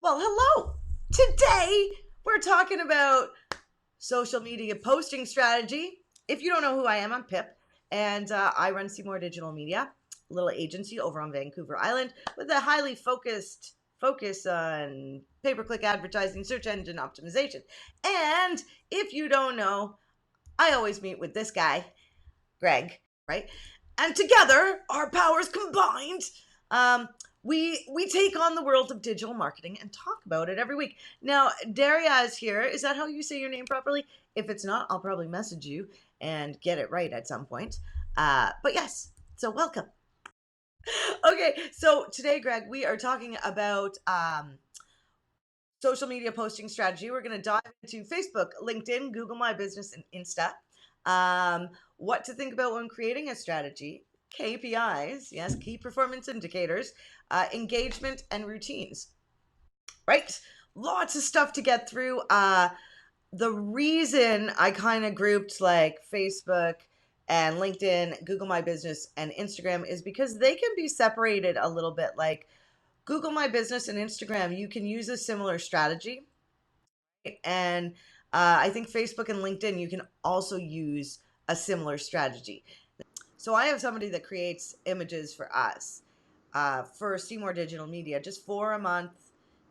Well, hello. Today we're talking about social media posting strategy. If you don't know who I am, I'm Pip, and I run Seymour Digital Media, a little agency over on Vancouver Island with a highly focus on pay-per-click advertising, search engine optimization. And if you don't know, I always meet with this guy, Greg, right? And together, our powers combined, um, we take on the world of digital marketing and talk about it every week. Now, Daria is here. Is that how you say your name properly? If it's not, I'll probably message you and get it right at some point. But yes, so welcome. Okay, so today, Greg, we are talking about social media posting strategy. We're going to dive into Facebook, LinkedIn, Google My Business, and Insta. What to think about when creating a strategy, KPIs, yes, key performance indicators, engagement, and routines. Right? Lots of stuff to get through. The reason I kind of grouped like Facebook and LinkedIn, Google My Business, and Instagram is because they can be separated a little bit. Like Google My Business and Instagram, you can use a similar strategy. And I think Facebook and LinkedIn, you can also use a similar strategy. So I have somebody that creates images for us for Seymour Digital Media, just for a month.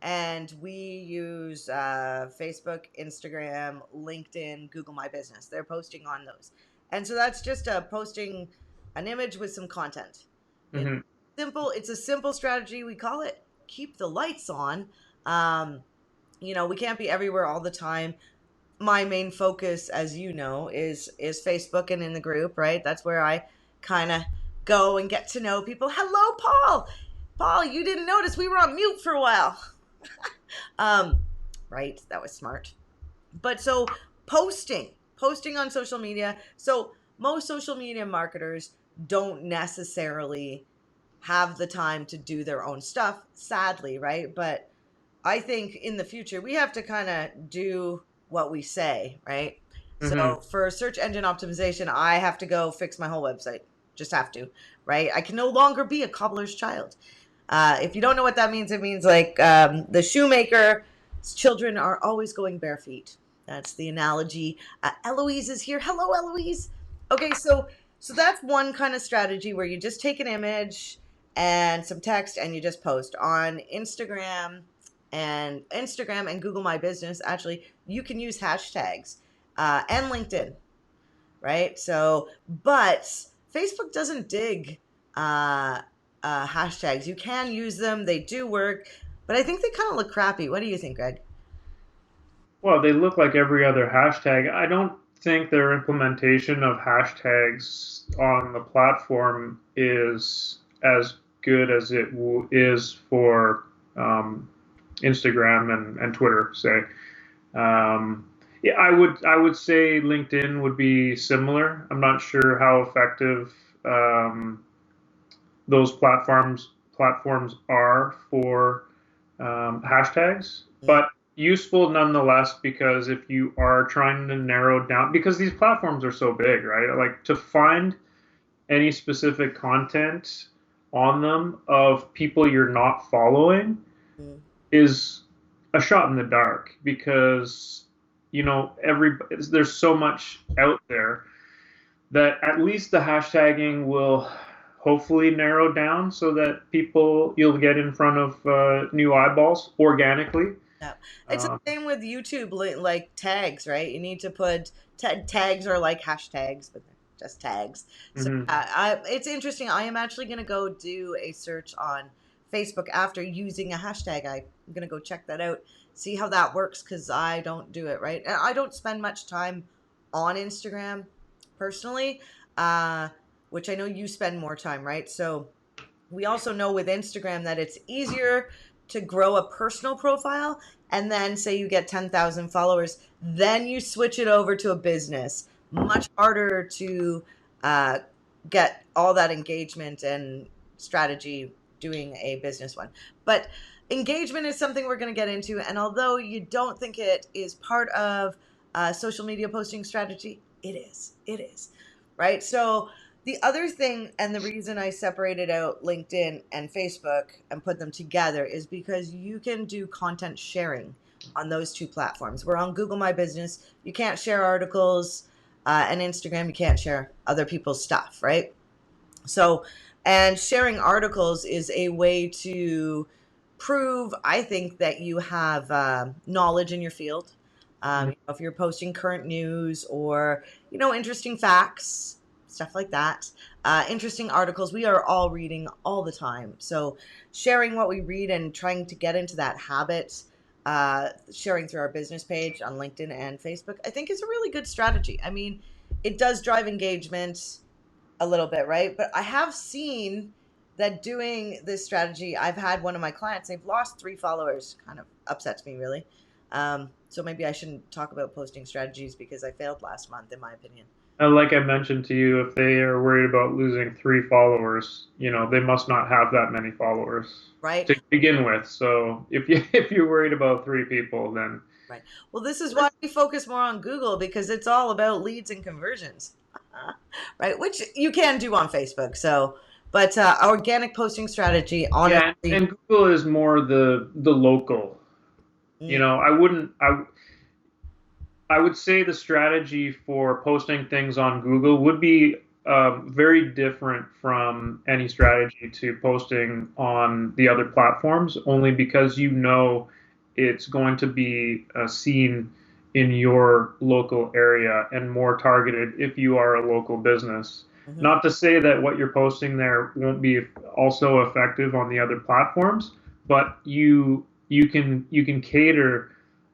And we use Facebook, Instagram, LinkedIn, Google My Business. They're posting on those. And so that's just posting an image with some content. Mm-hmm. It's a simple strategy. We call it keep the lights on. Um, we can't be everywhere all the time. My main focus, as you know, is Facebook and in the group, right? That's where I kind of go and get to know people. Hello, Paul. Paul, you didn't notice we were on mute for a while. um, right? That was smart. But so posting on social media. So most social media marketers don't necessarily have the time to do their own stuff, sadly, right? But I think in the future we have to kind of do what we say, right? Mm-hmm. So for search engine optimization, I have to go fix my whole website. Just have to, right? I can no longer be a cobbler's child. If you don't know what that means, it means like the shoemaker's children are always going bare feet. That's the analogy. Eloise is here. Hello, Eloise. Okay, so that's one kind of strategy where you just take an image and some text and you just post on Instagram and Google My Business. Actually, you can use hashtags and LinkedIn, right? So, but Facebook doesn't dig hashtags. You can use them; they do work, but I think they kind of look crappy. What do you think, Greg? Well, they look like every other hashtag. I don't think their implementation of hashtags on the platform is as good as it is for Instagram and Twitter, say. Yeah, I would say LinkedIn would be similar. I'm not sure how effective um, those platforms are for hashtags, Mm, but useful nonetheless because if you are trying to narrow down, because these platforms are so big, right? Like to find any specific content on them of people you're not following mm, is a shot in the dark because every there's so much out there that at least the hashtagging will hopefully narrow down so that you'll get in front of new eyeballs organically. yeah, it's the Uh, same with YouTube, like tags, right? You need to put tags are like hashtags, but they're just tags. So mhm. it's interesting. I am actually going to go do a search on Facebook after using a hashtag. I'm going to go check that out, see how that works because I don't do it, right? And I don't spend much time on Instagram personally, uh, which I know you spend more time, right? So we also know with Instagram that it's easier to grow a personal profile and then say you get 10,000 followers, then you switch it over to a business. Much harder to uh, get all that engagement and strategy doing a business one. But engagement is something we're going to get into. And although you don't think it is part of social media posting strategy, it is. It is. Right. So The other thing, and the reason I separated out LinkedIn and Facebook and put them together, is because you can do content sharing on those two platforms. We're on Google My Business. You can't share articles, and Instagram, you can't share other people's stuff, right? So, and sharing articles is a way to prove, I think, that you have knowledge in your field. Mhm. If you're posting current news or, interesting facts, stuff like that, interesting articles, we are all reading all the time. So, sharing what we read and trying to get into that habit, sharing through our business page on LinkedIn and Facebook, I think is a really good strategy. I mean, it does drive engagement a little bit, right? But I have seen that doing this strategy, I've had one of my clients, they've lost 3 followers. Kind of upsets me, really. So maybe I shouldn't talk about posting strategies because I failed last month, in my opinion. And like I mentioned to you, if they are worried about losing 3 followers, they must not have that many followers Right? to begin with. So if you're worried about 3 people, then Right. Well, this is why we focus more on Google because it's all about leads and conversions, right? Which you can do on Facebook. So, but organic posting strategy, yeah, honestly, and Google is more the local. mm, I wouldn't I would say the strategy for posting things on Google would be very different from any strategy to posting on the other platforms, only because it's going to be seen in your local area and more targeted if you are a local business. mhm. Not to say that what you're posting there won't be also effective on the other platforms, but you can cater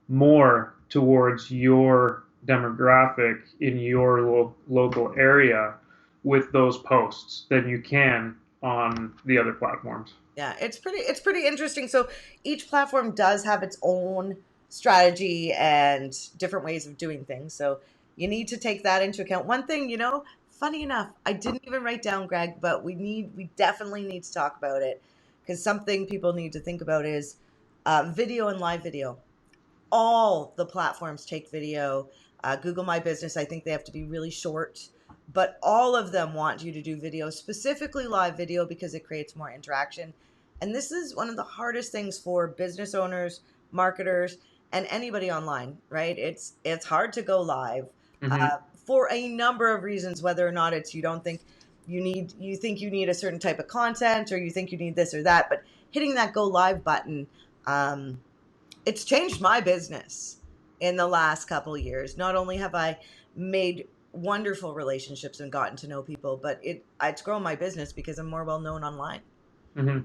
more towards your demographic in your local area with those posts than you can on the other platforms. Yeah, it's pretty interesting. So each platform does have its own strategy and different ways of doing things. So you need to take that into account. One thing, funny enough, I didn't even write down, Greg, but we definitely need to talk about it because something people need to think about is video and live video. All the platforms take video. Google My Business, I think they have to be really short, but all of them want you to do video, specifically live video, because it creates more interaction. And this is one of the hardest things for business owners, marketers, and anybody online, right? It's hard to go live Hmm. for a number of reasons, whether or not it's you think you need a certain type of content or you think you need this or that, but hitting that go live button, um, it's changed my business in the last couple of years. Not only have I made wonderful relationships and gotten to know people, but it's grown my business because I'm more well known online Hmm.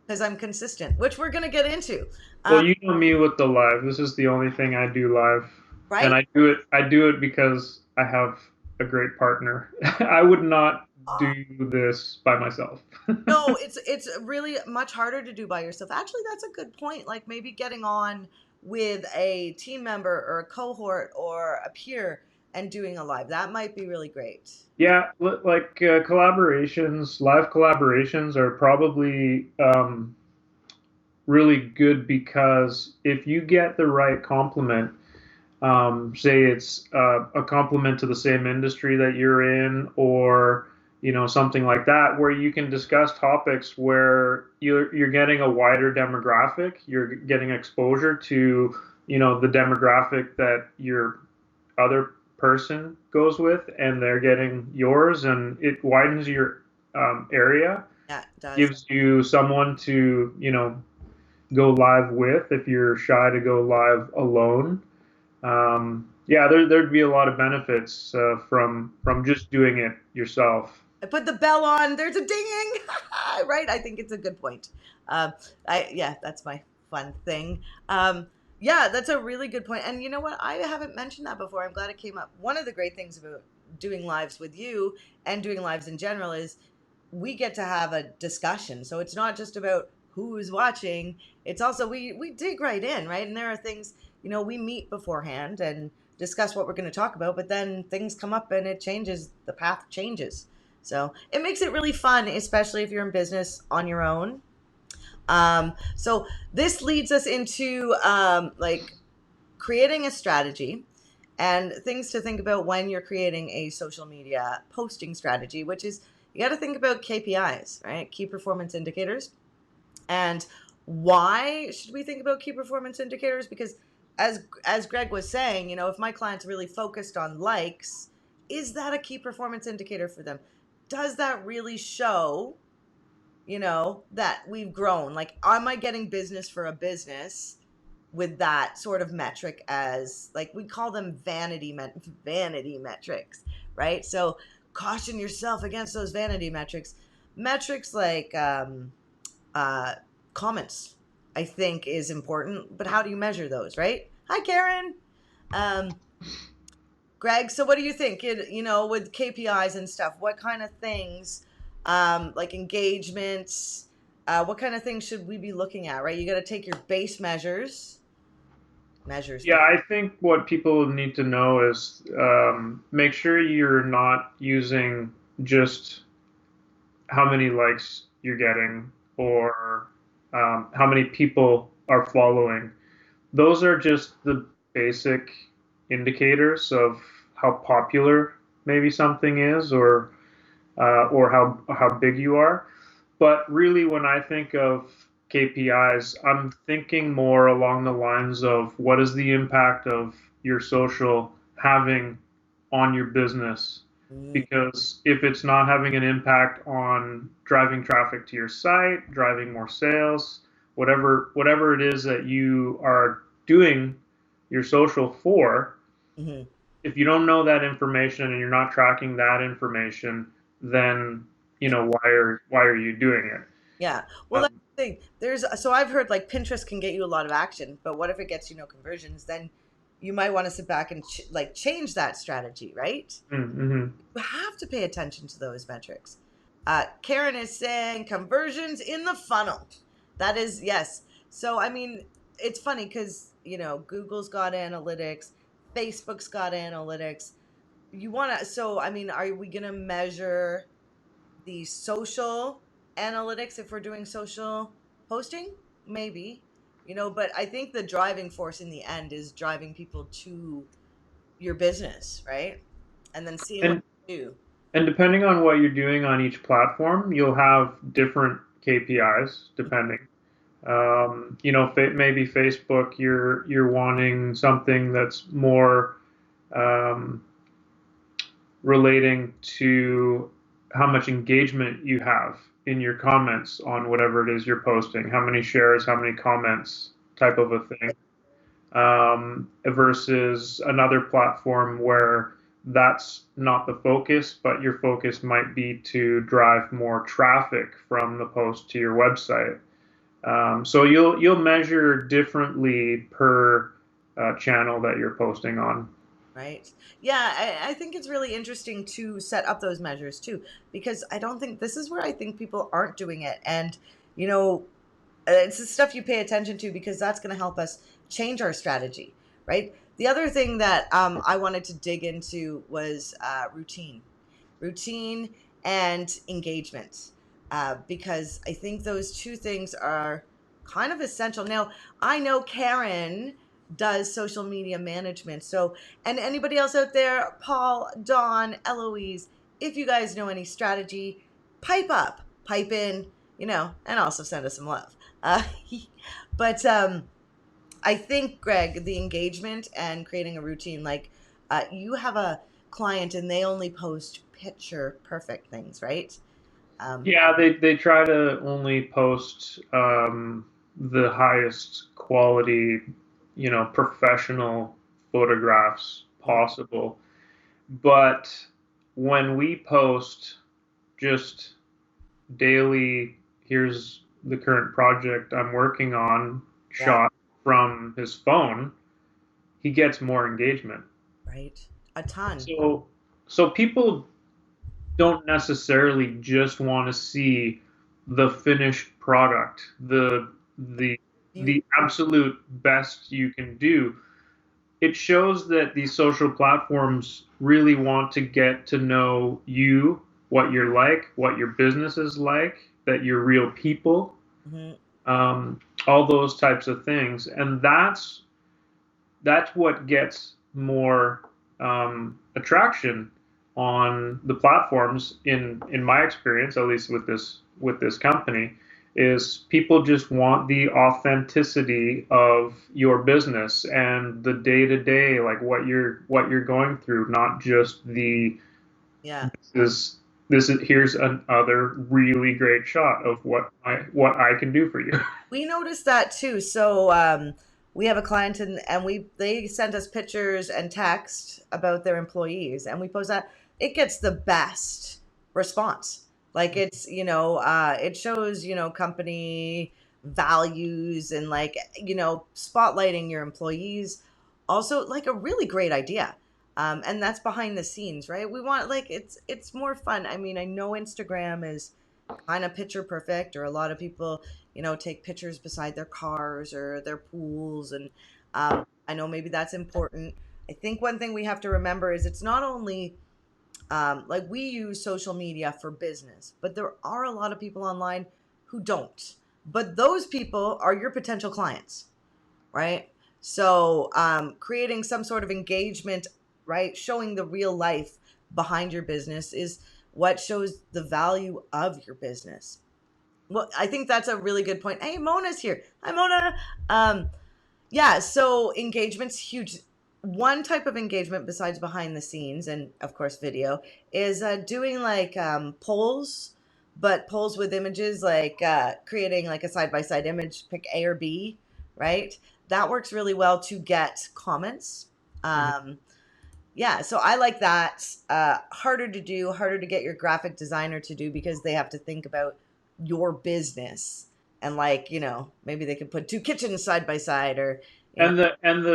because I'm consistent, which we're going to get into. Well, Um, you know me with the live. This is the only thing I do live, and right? I do it because I have a great partner. I would not Uh, do this by myself. no, it's really much harder to do by yourself. Actually, that's a good point. Like maybe getting on with a team member or a cohort or a peer and doing a live. That might be really great. Yeah, like live collaborations are probably really good because if you get the right compliment, say it's a compliment to the same industry that you're in, or something like that, where you can discuss topics where you're getting a wider demographic, you're getting exposure to the demographic that your other person goes with, and they're getting yours, and it widens your area, Yeah, it does. gives you someone to go live with if you're shy to go live alone. Yeah, there'd be a lot of benefits from just doing it yourself. I put the bell on. There's a dinging, right? I think it's a good point. Yeah, that's my fun thing. Yeah, that's a really good point. And you know what? I haven't mentioned that before. I'm glad it came up. One of the great things about doing lives with you and doing lives in general is we get to have a discussion. So it's not just about who's watching. It's also we dig right in, right? And there are things, we meet beforehand and discuss what we're going to talk about, but then things come up and it changes, the path changes. So it makes it really fun, especially if you're in business on your own. So this leads us into like creating a strategy and things to think about when you're creating a social media posting strategy, which is you got to think about KPIs, right? Key performance indicators. And why should we think about key performance indicators? Because as Greg was saying, if my client's really focused on likes, is that a key performance indicator for them? Does that really show, that we've grown? Like, am I getting business for a business with that sort of metric? As like, we call them vanity metrics, right? So caution yourself against those vanity metrics like uh, comments, I think, is important. But how do you measure those, right? Hi, Karen. Um, Greg, so what do you think? With KPIs and stuff, what kind of things, like engagements, what kind of things should we be looking at, right? You got to take your base measures Yeah, there. I think what people need to know is make sure you're not using just how many likes you're getting or how many people are following. Those are just the basic indicators of how popular maybe something is, or how big you are. But really, when I think of KPIs, I'm thinking more along the lines of what is the impact of your social having on your business? Mm, Because if it's not having an impact on driving traffic to your site, driving more sales, whatever it is that you are doing your social for, mm-hmm. if you don't know that information and you're not tracking that information, then why are you doing it? Yeah. Well, that's Um, the thing. So I've heard like Pinterest can get you a lot of action, but what if it gets you no conversions? Then you might want to sit back and like change that strategy, right? mm-hmm. You have to pay attention to those metrics. Karen is saying conversions in the funnel. That is, yes. So, I mean, it's funny because, Google's got analytics, Facebook's got analytics. So, I mean, are we going to measure the social analytics if we're doing social posting? Maybe, but I think the driving force in the end is driving people to your business, right? And then seeing what and you do. and depending on what you're doing on each platform, you'll have different KPIs depending. Maybe Facebook, you're wanting something that's more um, relating to how much engagement you have in your comments on whatever it is you're posting, how many shares, how many comments, type of a thing, versus another platform where that's not the focus, but your focus might be to drive more traffic from the post to your website. So you'll measure differently per channel that you're posting on. Right. Yeah, I think it's really interesting to set up those measures too, because I don't think this is where I think people aren't doing it. And, you know, it's the stuff you pay attention to because that's going to help us change our strategy, right? The other thing that I wanted to dig into was routine and engagement, because I think those two things are kind of essential. Now, I know Karen does social media management. So, and anybody else out there, Paul, Dawn, Eloise, if you guys know any strategy, pipe in, and also send us some love. Uh, but I think, Greg, the engagement and creating a routine, like you have a client and they only post picture perfect things, right? Um, Yeah, they try to only post the highest quality, professional photographs mm, possible. But when we post just daily, here's the current project I'm working on, yeah, shot from his phone, he gets more engagement. right. A ton. So so people don't necessarily just want to see the finished product, the You, the absolute best you can do. It shows that these social platforms really want to get to know you, what you're like, what your business is like, that you're real people, mhm, all those types of things, and that's what gets more attraction on the platforms, in my experience, at least with this company, is people just want the authenticity of your business and the day to day, like what you're going through, not just the Yeah. this this is here's another really great shot of what I can do for you. We noticed that too. So we have a client, and we they sent us pictures and text about their employees, and we post that. It gets the best response. Like it's it shows company values and like spotlighting your employees. Also, like a really great idea. And that's behind the scenes, right? We want like it's more fun. I mean, I know Instagram is kind of picture perfect, or a lot of people take pictures beside their cars or their pools. And I know maybe that's important. I think one thing we have to remember is it's not only like we use social media for business, but there are a lot of people online who don't. But those people are your potential clients, right? So creating some sort of engagement, right? Showing the real life behind your business is what shows the value of your business. Well, I think that's a really good point. Hey, Mona's here. Hi, Mona. Um, yeah, so engagement's huge. One type of engagement besides behind the scenes and of course video is doing like polls, but polls with images, like creating like a side by side image, pick A or B, right? That works really well to get comments. Um, yeah, so I like that. Harder to do, harder to get your graphic designer to do because they have to think about your business, and like maybe they could put two kitchens side by side, or you know And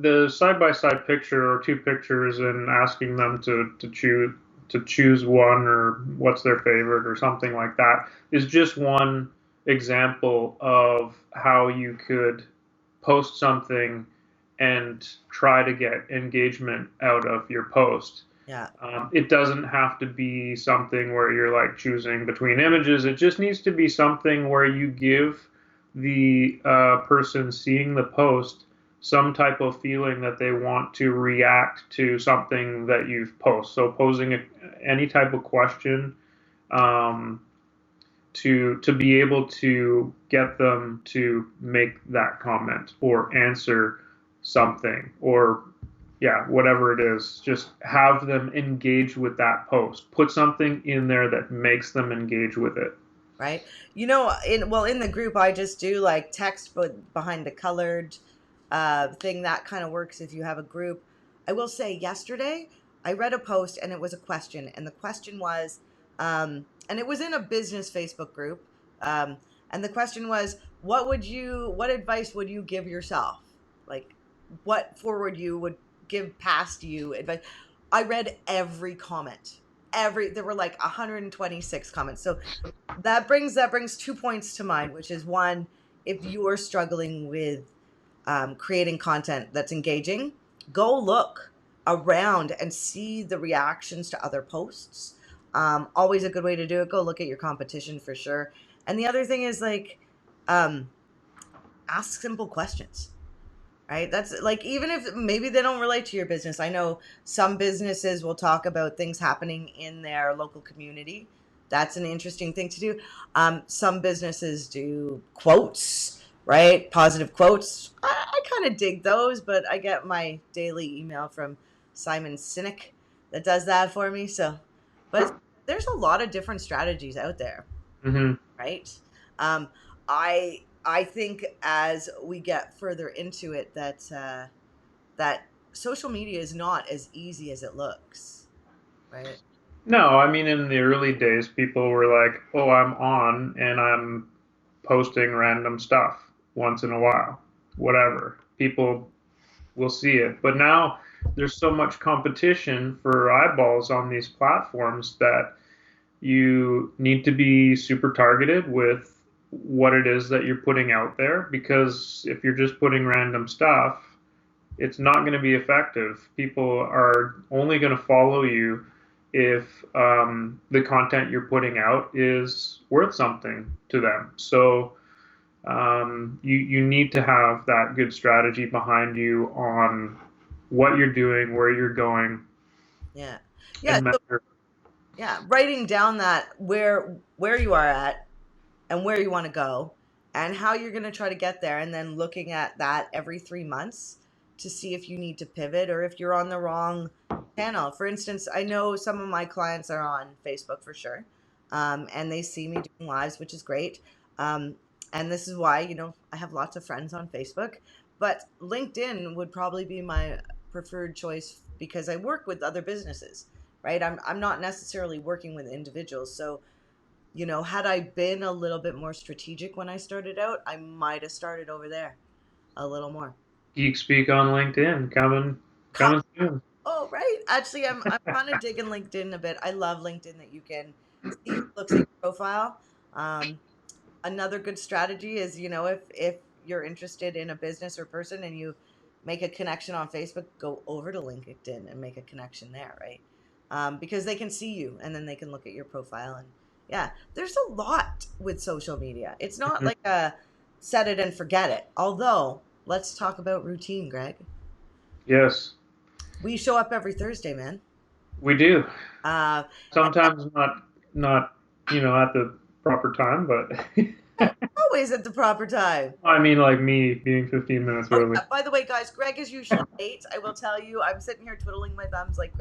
the side by side picture or two pictures and asking them to choose one or what's their favorite or something like that is just one example of how you could post something and try to get engagement out of your post. yeah, It doesn't have to be something where you're like choosing between images. It just needs to be something where you give the person seeing the post some type of feeling that they want to react to something that you've posted. So posing any type of question, um, to be able to get them to make that comment or answer something, or yeah, whatever it is, just have them engage with that post. Put something in there that makes them engage with it. right. In the group I just do like text, but behind the colored thing that kind of works if you have a group. I will say yesterday I read a post and it was a question, and the question was, and it was in a business Facebook group, um, and the question was, what advice would you give yourself? Like, what forward you would give past you advice? I read every comment. There were like 126 comments. So that brings 2 points to mind, which is one, if you are struggling with creating content that's engaging, go look around and see the reactions to other posts. Always a good way to do it. Go look at your competition for sure. And the other thing is like, um, ask simple questions, right? That's like, even if maybe they don't relate to your business. I know some businesses will talk about things happening in their local community. That's an interesting thing to do. Some businesses do quotes, right? Positive quotes. I kind of dig those, but I get my daily email from Simon Sinek that does that for me. So, but there's a lot of different strategies out there, Mm-hmm. right? Um, I think as we get further into it that social media is not as easy as it looks, right? No, I mean, in the early days, people were like, "Oh, I'm on and I'm posting random stuff once in a while, whatever." People will see it. But now there's so much competition for eyeballs on these platforms that you need to be super targeted with what it is that you're putting out there, because if you're just putting random stuff, it's not going to be effective. People are only going to follow you if the content you're putting out is worth something to them. So you need to have that good strategy behind you on what you're doing, where you're going. Yeah. Yeah. and So measure. yeah, writing down that where you are at and where you want to go and how you're going to try to get there, and then looking at that every 3 months to see if you need to pivot or if you're on the wrong channel. For instance, I know some of my clients are on Facebook for sure, and they see me doing lives, which is great. um, and this is why, I have lots of friends on Facebook, but LinkedIn would probably be my preferred choice because I work with other businesses, right? I'm not necessarily working with individuals. So, had I been a little bit more strategic when I started out, I might have started over there a little more. Geek Speak on LinkedIn Co- coming soon. Oh, right. Actually, I'm kind of digging LinkedIn a bit. I love LinkedIn that you can see who looks at your profile. Um, Another good strategy is, if you're interested in a business or person and you make a connection on Facebook, go over to LinkedIn and make a connection there, right? Because they can see you and then they can look at your profile. And yeah, there's a lot with social media. It's not like a set it and forget it. Although, let's talk about routine, Greg. Yes, We show up every Thursday, man. we do. Uh, Sometimes not at the proper time, but Always at the proper time. I mean like me being 15 minutes Oh early. yeah. By the way, guys, Greg is usually late. I will tell you. I'm sitting here twiddling my thumbs like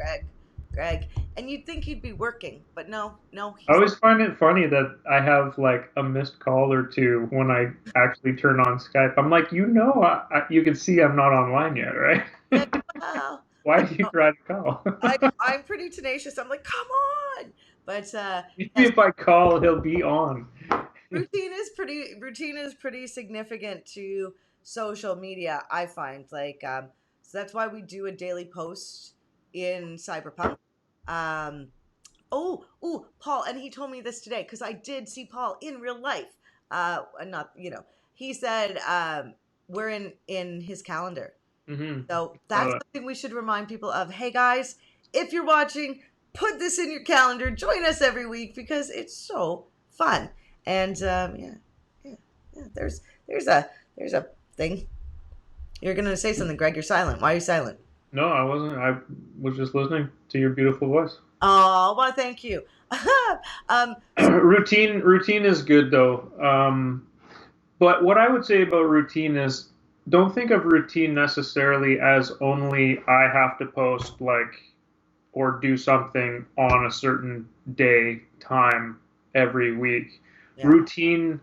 Greg, and you'd think he'd be working, but no, no, I he's always find it funny that I have like a missed call or two when I actually turn on Skype. I'm like, you can see I'm not online yet, right? yeah. Well, Why I do you know. try to call? I'm pretty tenacious. I'm like, come on, but Maybe yes, if I call, he'll be on. routine is pretty significant to social media. I find so that's why we do a daily post in Cyberpunk. Um, oh, Paul, and he told me this today because I did see Paul in real life. And not, he said we're in his calendar. Hmm. So that's something we should remind people of. Hey guys, if you're watching, put this in your calendar. Join us every week because it's so fun. And yeah, yeah. There's a thing. You're gonna say something, Greg. You're silent. Why are you silent? No, I wasn't. I was just listening to your beautiful voice. Oh, well, thank you. um, Routine is good though. But what I would say about routine is don't think of routine necessarily as only I have to post like or do something on a certain day, time every week. yeah, Routine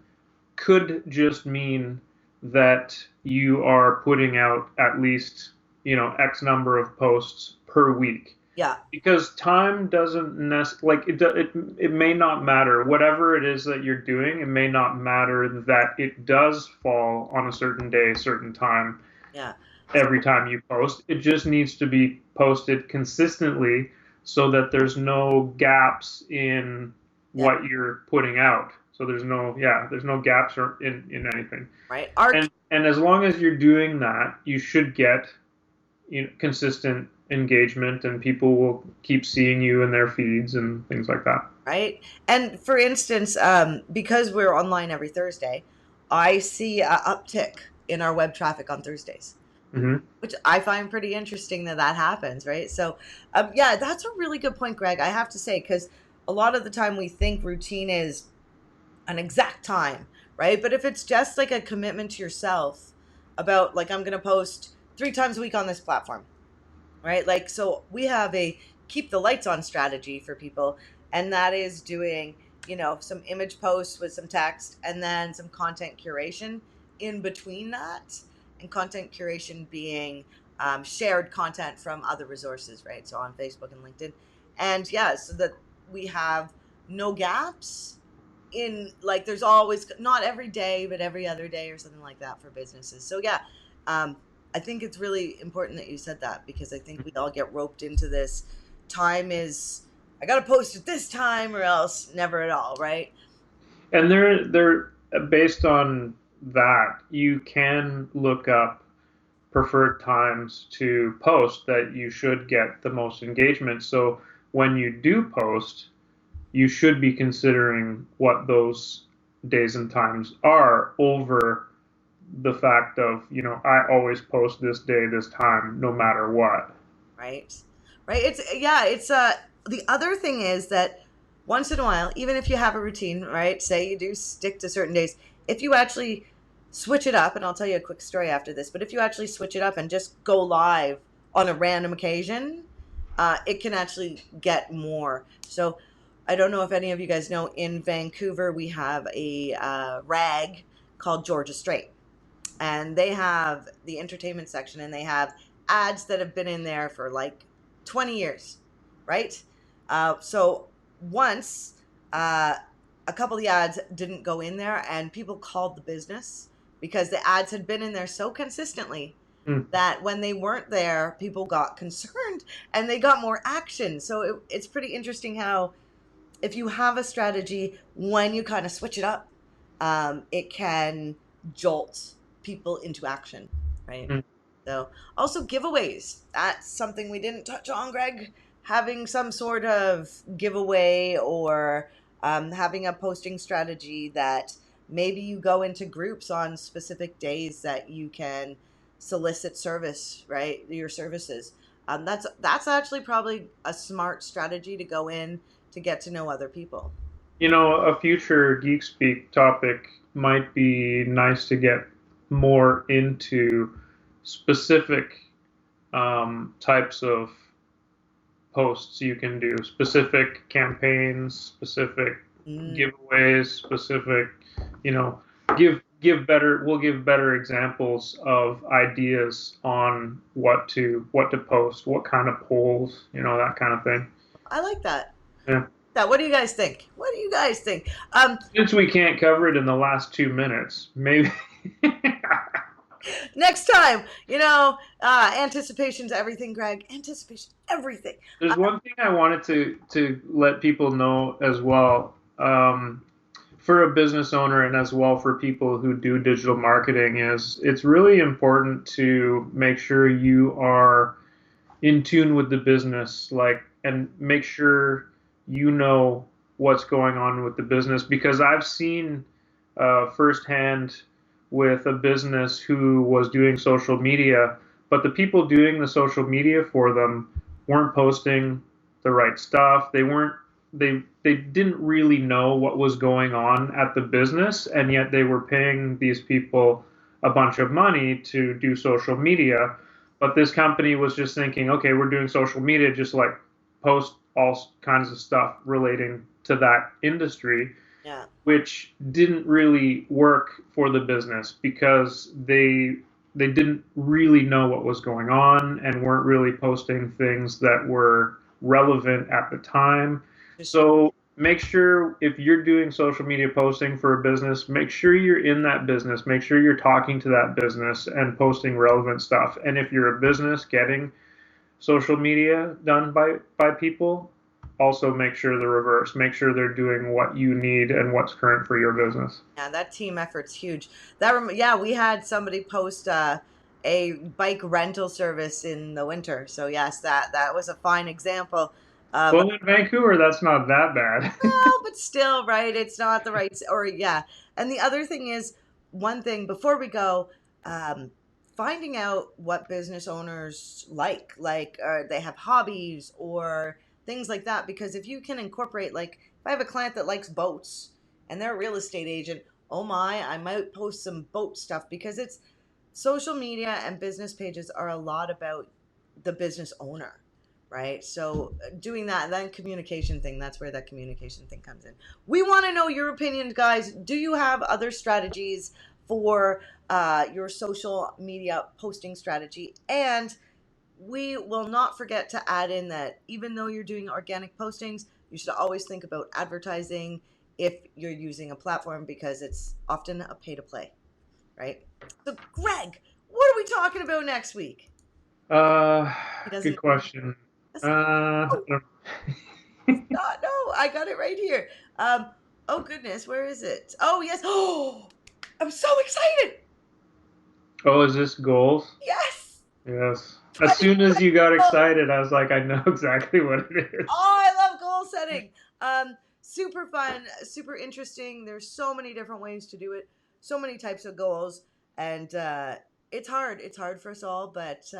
could just mean that you are putting out at least, X number of posts per week, yeah, because time doesn't like it may not matter whatever it is that you're doing. It may not matter that it does fall on a certain day, certain time, yeah, every time you post. It just needs to be posted consistently so that there's no gaps in yeah. what you're putting out. So there's no gaps or in anything. Right. Our And as long as you're doing that, you should get consistent engagement, and people will keep seeing you in their feeds and things like that. right? And for instance, because we're online every Thursday, I see a uptick in our web traffic on Thursdays, Hmm. which I find pretty interesting that happens, right? So, yeah, that's a really good point, Greg. I have to say, because a lot of the time we think routine is an exact time, right? But if it's just like a commitment to yourself about like I'm going to post 3 times a week on this platform, right? Like, so we have a keep the lights on strategy for people, and that is doing, some image posts with some text and then some content curation in between that. And content curation being shared content from other resources, right? So on Facebook and LinkedIn. And yeah, so that we have no gaps in like there's always not every day but every other day or something like that for businesses. So yeah, um, I think it's really important that you said that because I think we all get roped into this. Time is I got to post at this time or else never at all, right? And they're based on that. You can look up preferred times to post that you should get the most engagement. So when you do post, you should be considering what those days and times are over the fact of, I always post this day, this time, no matter what. Right, right? It's the other thing is that once in a while, even if you have a routine, right? Say you do stick to certain days, if you actually switch it up, and I'll tell you a quick story after this, but if you actually switch it up and just go live on a random occasion, it can actually get more. So I don't know if any of you guys know, in Vancouver we have a rag called Georgia Strait, and they have the entertainment section, and they have ads that have been in there for like 20 years, right? So once a couple of the ads didn't go in there, and people called the business because the ads had been in there so consistently Mm. that when they weren't there, people got concerned and they got more action. So it's pretty interesting how, if you have a strategy, when you kind of switch it up, it can jolt people into action, right? Mm. So, also giveaways. That's something we didn't touch on, Greg. Having some sort of giveaway, or having a posting strategy that maybe you go into groups on specific days that you can solicit service, right? Your services. That's actually probably a smart strategy to go in to get to know other people. A future Geek Speak topic might be nice to get more into specific types of posts you can do, specific campaigns, specific Mm. giveaways, specific, you know, we'll give better examples of ideas on what to post, what kind of polls, that kind of thing. I like that. Yeah. That. What do you guys think? What do you guys think? Since we can't cover it in the last 2 minutes, maybe. Next time, anticipation's everything, Greg. Anticipation, everything. There's one thing I wanted to let people know as well. For a business owner and as well for people who do digital marketing, is it's really important to make sure you are in tune with the business, like, and make sure you know what's going on with the business, because I've seen firsthand with a business who was doing social media, but the people doing the social media for them weren't posting the right stuff. They didn't really know what was going on at the business, and yet they were paying these people a bunch of money to do social media. But this company was just thinking, okay, we're doing social media, just like post all kinds of stuff relating to that industry, Yeah. which didn't really work for the business because they didn't really know what was going on and weren't really posting things that were relevant at the time. Just So make sure, if you're doing social media posting for a business, make sure you're in that business, make sure you're talking to that business and posting relevant stuff. And if you're a business getting social media done by people, also make sure the reverse. Make sure they're doing what you need and what's current for your business. Yeah, that team effort's huge. Yeah, we had somebody post a bike rental service in the winter. So yes, that was a fine example of. Well, in Vancouver, that's not that bad. Oh, but still, right? It's not the right, or yeah. And the other thing is, one thing before we go, um, finding out what business owners like they have hobbies or things like that. Because if you can incorporate, like, if I have a client that likes boats and they're a real estate agent, oh my, I might post some boat stuff, because it's social media and business pages are a lot about the business owner, right? So doing that, and then communication thing, that's where that communication thing comes in. We want to know your opinions, guys. Do you have other strategies for your social media posting strategy? And we will not forget to add in that even though you're doing organic postings, you should always think about advertising if you're using a platform, because it's often a pay to play, right? So, Greg, what are we talking about next week? Uh, He doesn't Good even question. listen. I Oh, don't- God, no, I got it right here. Oh goodness, where is it? Oh yes. Oh, I'm so excited. oh, is this goals? Yes, Yes. As soon as 2020 you got goals. excited, I was like, I know exactly what it is. Oh, I love goal setting. Super fun, super interesting. There's so many different ways to do it. So many types of goals, and it's hard. It's hard for us all, but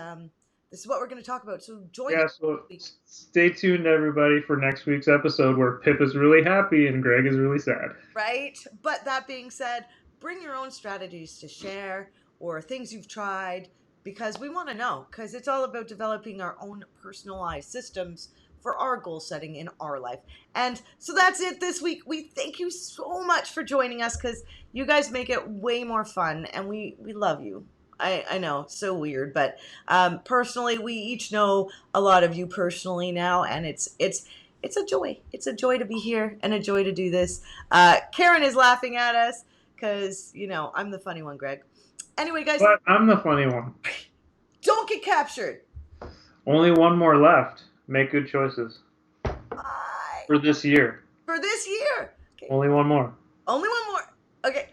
This is what we're going to talk about. So join us Yeah, so next week, stay tuned, everybody, for next week's episode where Pip is really happy and Greg is really sad. right? But that being said, bring your own strategies to share or things you've tried because we want to know because it's all about developing our own personalized systems for our goal setting in our life. And so that's it this week. We thank you so much for joining us because you guys make it way more fun and we love you. I know, so weird, but personally, we each know a lot of you personally now, and it's a joy. It's a joy to be here and a joy to do this. Karen is laughing at us because I'm the funny one, Greg. Anyway, guys, But I'm the funny one. don't get captured. Only one more left. Make good choices Bye for this year. for this year. Okay, Only one more. only one more. Okay.